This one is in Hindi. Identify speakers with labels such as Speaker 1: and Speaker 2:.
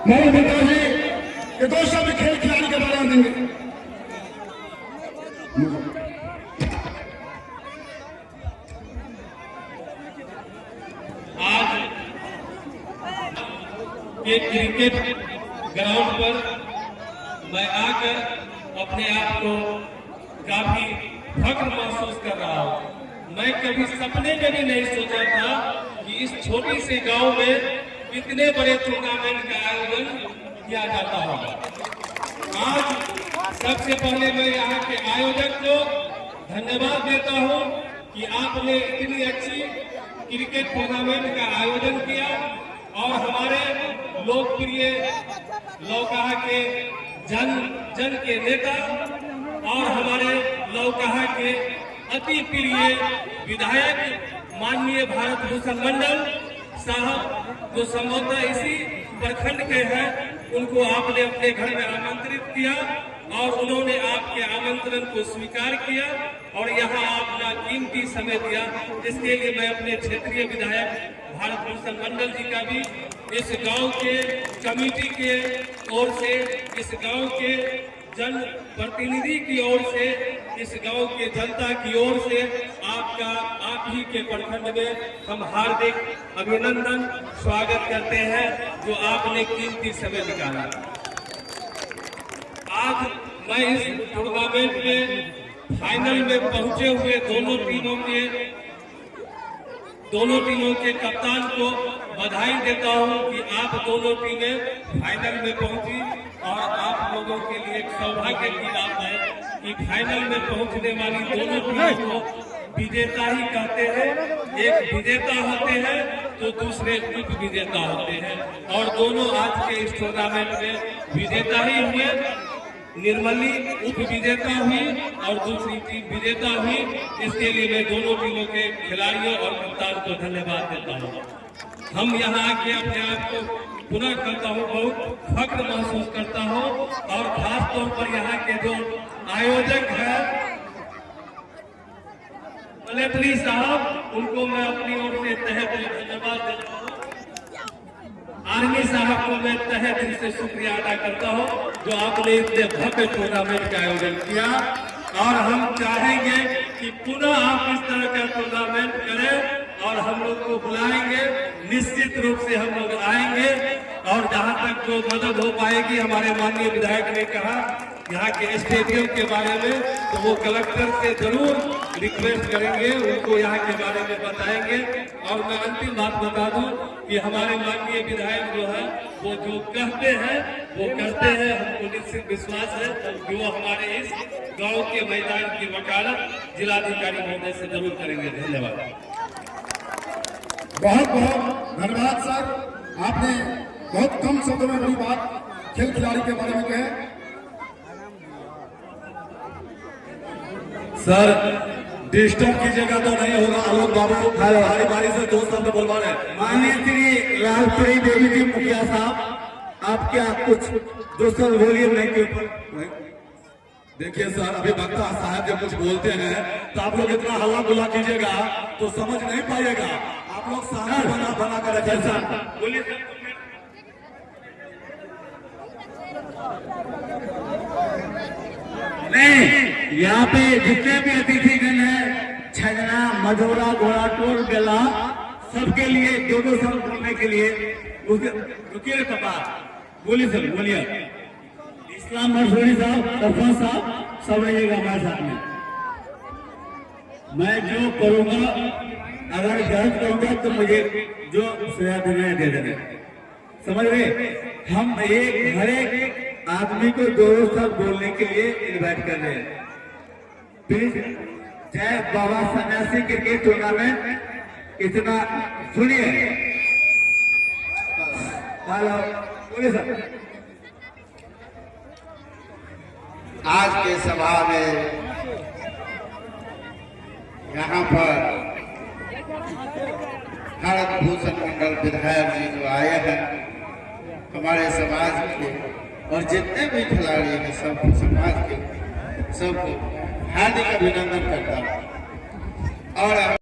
Speaker 1: मेरे पिताजी ये दो शब्द खेल खिलाड़ी के बारे में देंगे।
Speaker 2: आज ये क्रिकेट ग्राउंड पर मैं आकर अपने आप को काफी फख्र महसूस कर रहा हूँ। मैं कभी सपने में भी नहीं सोचा था कि इस छोटी सी गांव में इतने बड़े टूर्नामेंट का आयोजन किया जाता होगा। आज सबसे पहले मैं यहाँ के आयोजक को धन्यवाद देता हूँ कि आपने इतनी अच्छी क्रिकेट टूर्नामेंट का आयोजन किया और हमारे लोकप्रिय लौकहा के जन के नेता और हमारे लौकहा के अति प्रिय विधायक माननीय भारत भूषण मंडल साहब जो संभवतः इसी प्रखंड के हैं, उनको आपने अपने घर में आमंत्रित किया और उन्होंने आपके आमंत्रण को स्वीकार किया और यहाँ अपना कीमती समय दिया। इसके लिए मैं अपने क्षेत्रीय विधायक भारत भूषण मंडल जी का भी इस गांव के कमेटी के ओर से, इस गांव के जन प्रतिनिधि की ओर से, इस गांव के जनता की ओर से आपका आप ही के प्रखंड में हम हार्दिक अभिनंदन स्वागत करते हैं जो आपने कीमती समय निकाला। आज मैं इस टूर्नामेंट में फाइनल में पहुंचे हुए दोनों टीमों के कप्तान को बधाई देता हूं कि आप दोनों टीमें फाइनल में पहुंची और आप लोगों के लिए एक सौभाग्य की बात है कि फाइनल में पहुंचने वाली दोनों टीमों को विजेता ही कहते हैं। एक विजेता होते हैं तो दूसरे उप विजेता होते हैं और दोनों आज के इस टूर्नामेंट में विजेता ही हुए। निर्मली उप विजेता हुई और दूसरी टीम विजेता हुई। इसके लिए मैं दोनों टीमों के खिलाड़ियों और कप्तान को धन्यवाद देता हूँ। हम यहाँ आके अपने आप को पुनः करता हूँ बहुत फख्र महसूस करता हूँ और खास तौर पर यहाँ के जो आयोजक हैं मलेपली साहब, उनको मैं अपनी ओर से तहे दिल धन्यवाद देता हूँ। आर्मी साहब को मैं तहे दिल से शुक्रिया अदा करता हूँ जो आपने इतने भव्य टूर्नामेंट का आयोजन किया और हम चाहेंगे कि पुनः आप इस तरह का टूर्नामेंट करें और हम लोग को बुलाएंगे। निश्चित रूप से हम लोग आएंगे और जहाँ तक जो मदद हो पाएगी, हमारे माननीय विधायक ने कहा यहाँ के स्टेडियम के बारे में, तो वो कलेक्टर से जरूर रिक्वेस्ट करेंगे, उनको यहाँ के बारे में बताएंगे। और मैं अंतिम बात बता दूं कि हमारे माननीय विधायक जो है वो जो कहते हैं वो करते हैं। हमको निश्चित विश्वास है कि वो हमारे इस गांव के मैदान की वकालत जिलाधिकारी महोदय से जरूर करेंगे। धन्यवाद।
Speaker 1: बहुत बहुत धन्यवाद सर, आपने बहुत कम शब्दों में बड़ी बात खेल खिलाड़ी के बारे में कहे।
Speaker 3: सर डिस्टर्ब की जगह तो नहीं होगा। आलोक बाबू हमारी बारी से दो शब्द बोलवा रहे।
Speaker 4: माननीय श्री राजपुरी देवी जी मुखिया साहब, आप क्या कुछ दो शब्द बोलिए नहीं के ऊपर।
Speaker 3: देखिए सर, अभी वक्ता साहब जब कुछ बोलते हैं तो आप लोग इतना हल्ला गुल्ला कीजिएगा तो समझ नहीं पाइएगा। आप लोग सामने बना कर रखे सर।
Speaker 2: बोलिए
Speaker 4: नहीं, यहाँ पे जितने भी अतिथिगण हैं, छजना, मझौरा, घोड़ाटोल, बेला, सबके लिए दो शब्द बोलने के लिए रुकिए पापा। बोलिए सर, बोलिए। इस्लाम मशहूरी साहब, सरपंच साहब, सब रहिएगा हमारे साथ में। मैं जो करूंगा, अगर गलत करूंगा तो मुझे जो सजा देना दे देना, समझ रहे। हम हर एक आदमी को दो शब्द बोलने के लिए इनवाइट कर रहे हैं। प्लीज, जय बाबा सन्यासी क्रिकेट टूर्नामेंट, इतना सुनिए। बोलिए सर।
Speaker 5: आज के सभा में यहाँ पर भारत भूषण मंडल विधायक जी जो आए हैं, हमारे समाज के और जितने भी खिलाड़ी हैं, सबको समाज के सबको हार्दिक अभिनंदन करता हूँ। और